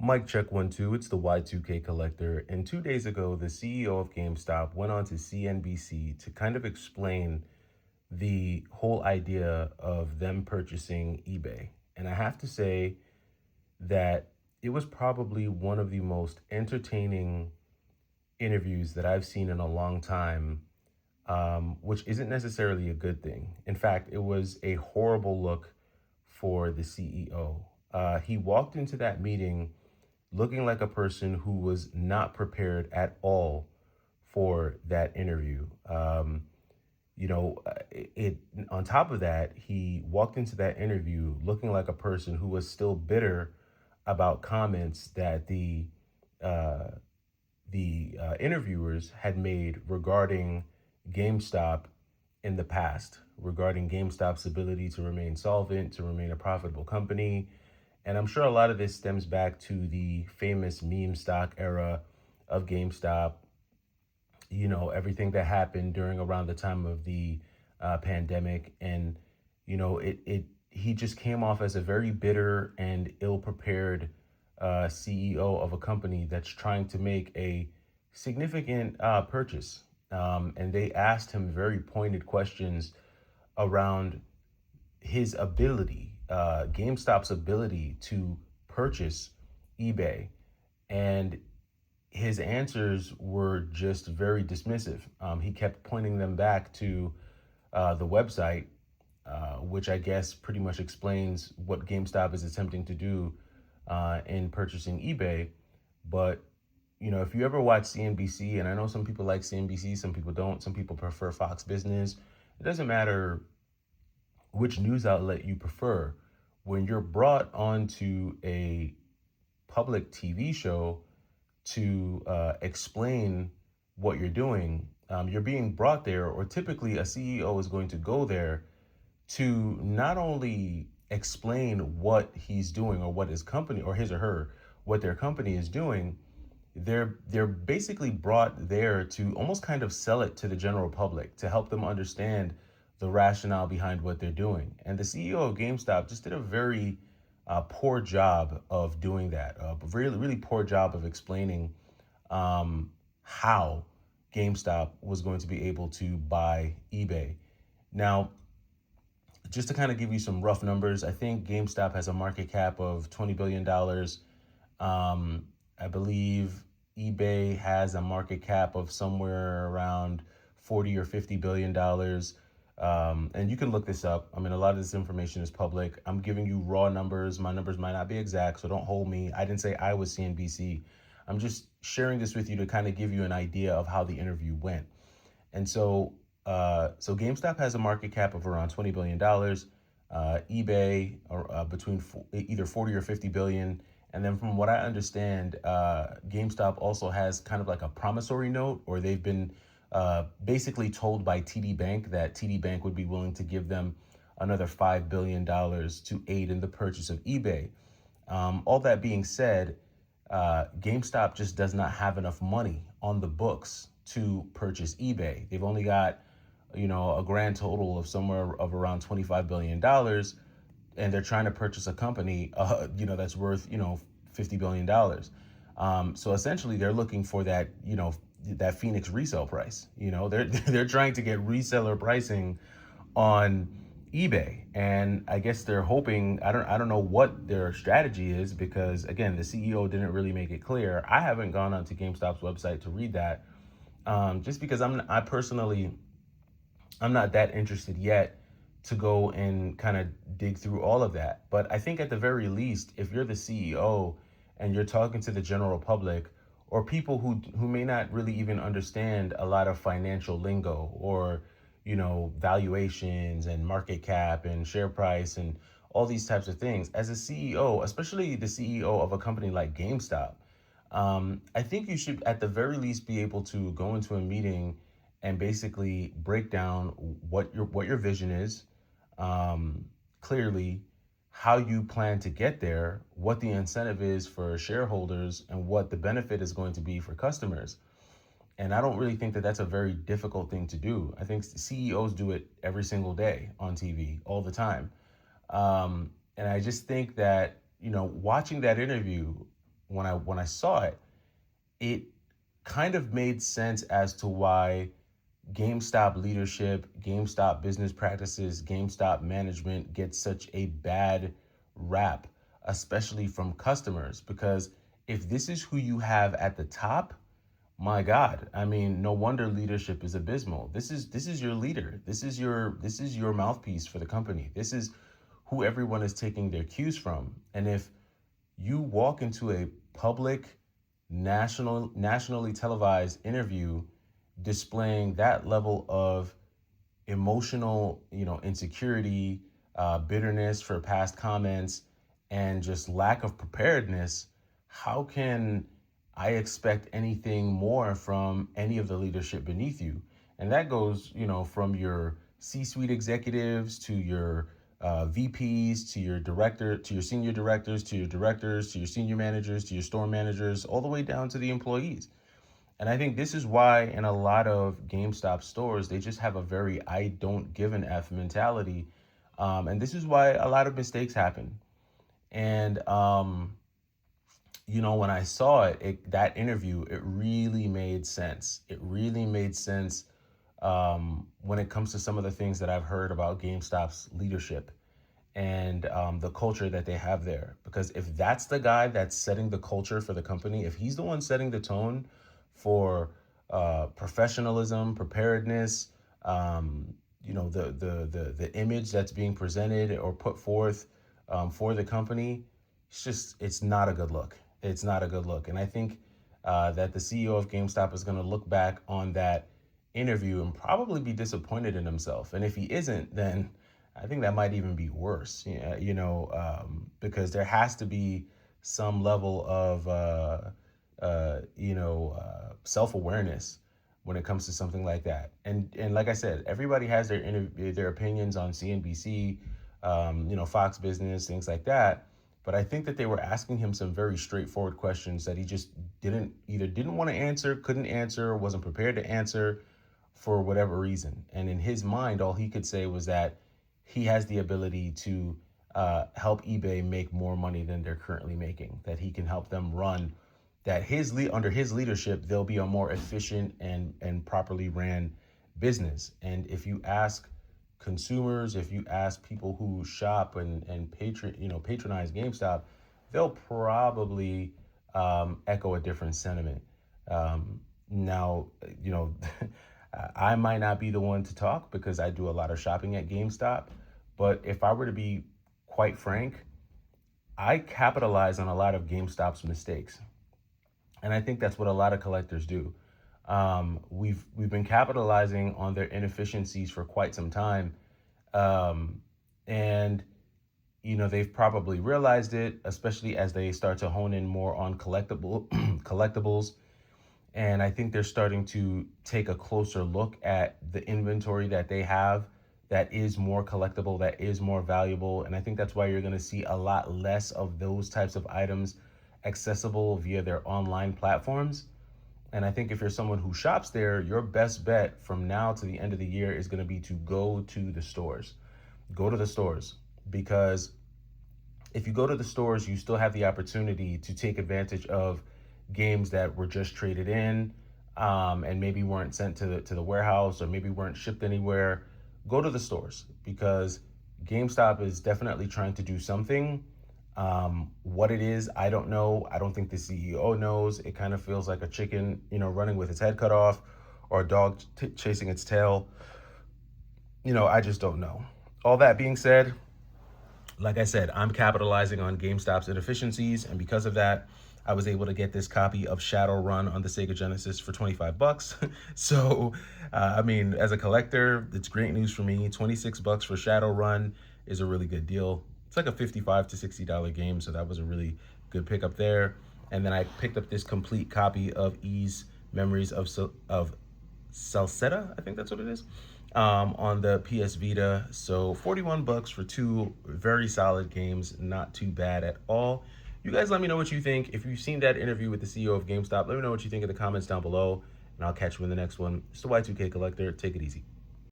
Mic check 1 2. It's the Y2K collector. And 2 days ago, the CEO of GameStop went on to CNBC to kind of explain the whole idea of them purchasing eBay. And I have to say that it was probably one of the most entertaining interviews that I've seen in a long time, which isn't necessarily a good thing. In fact, it was a horrible look for the CEO. He walked into that meeting looking like a person who was not prepared at all for that interview. It on top of that, he walked into that interview looking like a person who was still bitter about comments that uh, the interviewers had made regarding GameStop in the past, regarding GameStop's ability to remain solvent, to remain a profitable company. And I'm sure a lot of this stems back to the famous meme stock era of GameStop, everything that happened during around the time of the pandemic. And, he just came off as a very bitter and ill prepared CEO of a company that's trying to make a significant purchase. And they asked him very pointed questions around his ability, GameStop's ability to purchase eBay. And his answers were just very dismissive. He kept pointing them back to the website, which I guess pretty much explains what GameStop is attempting to do in purchasing eBay. But if you ever watch CNBC, and I know some people like CNBC, some people don't, some people prefer Fox Business. It doesn't matter which news outlet you prefer. When you're brought onto a public TV show to explain what you're doing, you're being brought there, or typically a CEO is going to go there to not only explain what he's doing or what his company or his or her, what their company is doing. They're basically brought there to almost kind of sell it to the general public to help them understand the rationale behind what they're doing. And the CEO of GameStop just did a very poor job of doing that. A really, really poor job of explaining how GameStop was going to be able to buy eBay. Now, just to kind of give you some rough numbers, I think GameStop has a market cap of $20 billion. I believe eBay has a market cap of somewhere around 40 or $50 billion. And you can look this up. I mean, a lot of this information is public. I'm giving you raw numbers. My numbers might not be exact, so don't hold me. I didn't say I was CNBC. I'm just sharing this with you to kind of give you an idea of how the interview went. And so GameStop has a market cap of around $20 billion. eBay between either 40 or 50 billion. And then from what I understand, GameStop also has kind of like a promissory note, or they've been basically told by TD Bank that TD Bank would be willing to give them another $5 billion to aid in the purchase of eBay. All that being said, GameStop just does not have enough money on the books to purchase eBay. They've only got, a grand total of somewhere of around $25 billion, and they're trying to purchase a company, that's worth, $50 billion. So essentially they're looking for that, that Phoenix resale price. They're trying to get reseller pricing on eBay. And I guess they're hoping, I don't know what their strategy is, because again, the CEO didn't really make it clear. I haven't gone onto GameStop's website to read that, just because I'm not that interested yet to go and kind of dig through all of that. But I think at the very least, if you're the CEO and you're talking to the general public, or people who may not really even understand a lot of financial lingo, or valuations and market cap and share price and all these types of things, as a CEO, especially the CEO of a company like GameStop, I think you should at the very least be able to go into a meeting and basically break down what your vision is, clearly, how you plan to get there, what the incentive is for shareholders, and what the benefit is going to be for customers. And I don't really think that that's a very difficult thing to do. I think CEOs do it every single day on TV, all the time. And I just think that, watching that interview, when I saw it, it kind of made sense as to why GameStop leadership, GameStop business practices, GameStop management gets such a bad rap, especially from customers. Because if this is who you have at the top, my God, I mean, no wonder leadership is abysmal. This is your leader. This is your mouthpiece for the company. This is who everyone is taking their cues from. And if you walk into a public, nationally televised interview displaying that level of emotional, insecurity, bitterness for past comments, and just lack of preparedness, how can I expect anything more from any of the leadership beneath you? And that goes, from your C-suite executives to your VPs, to your director, to your senior directors, to your directors, to your senior managers, to your store managers, all the way down to the employees. And I think this is why in a lot of GameStop stores, they just have a very I don't give an F mentality. And this is why a lot of mistakes happen. And, when I saw that interview, it really made sense. It really made sense when it comes to some of the things that I've heard about GameStop's leadership and the culture that they have there. Because if that's the guy that's setting the culture for the company, if he's the one setting the tone for professionalism, preparedness, the image that's being presented or put forth for the company, it's not a good look. It's not a good look. And I think that the CEO of GameStop is going to look back on that interview and probably be disappointed in himself. And if he isn't, then I think that might even be worse, because there has to be some level of, self-awareness when it comes to something like that. And like I said, everybody has their opinions on CNBC, Fox Business, things like that. But I think that they were asking him some very straightforward questions that he just didn't want to answer, couldn't answer, wasn't prepared to answer for whatever reason. And in his mind, all he could say was that he has the ability to help eBay make more money than they're currently making, that he can help them run, that under his leadership, they'll be a more efficient and properly ran business. And if you ask consumers, if you ask people who shop and patronize GameStop, they'll probably echo a different sentiment. Now, I might not be the one to talk because I do a lot of shopping at GameStop, but if I were to be quite frank, I capitalize on a lot of GameStop's mistakes. And I think that's what a lot of collectors do. We've been capitalizing on their inefficiencies for quite some time, and they've probably realized it, especially as they start to hone in more on collectibles. And I think they're starting to take a closer look at the inventory that they have that is more collectible, that is more valuable. And I think that's why you're going to see a lot less of those types of items accessible via their online platforms. And I think if you're someone who shops there, your best bet from now to the end of the year is going to be to go to the stores. Go to the stores, because if you go to the stores, you still have the opportunity to take advantage of games that were just traded in, and maybe weren't sent to the warehouse, or maybe weren't shipped anywhere. Go to the stores, because GameStop is definitely trying to do something. What it is, I don't know. I don't think the CEO knows. It kind of feels like a chicken, running with its head cut off, or a dog chasing its tail. I just don't know. All that being said, like I said, I'm capitalizing on GameStop's inefficiencies, and because of that, I was able to get this copy of Shadowrun on the Sega Genesis for $25. So, as a collector, it's great news for me. $26 for Shadowrun is a really good deal. It's like a $55 to $60 game, so that was a really good pickup there. And then I picked up this complete copy of Ys Memories of Salsetta, I think that's what it is, on the PS Vita. So $41 for two very solid games, not too bad at all. You guys let me know what you think. If you've seen that interview with the CEO of GameStop, let me know what you think in the comments down below, and I'll catch you in the next one. It's the Y2K Collector. Take it easy.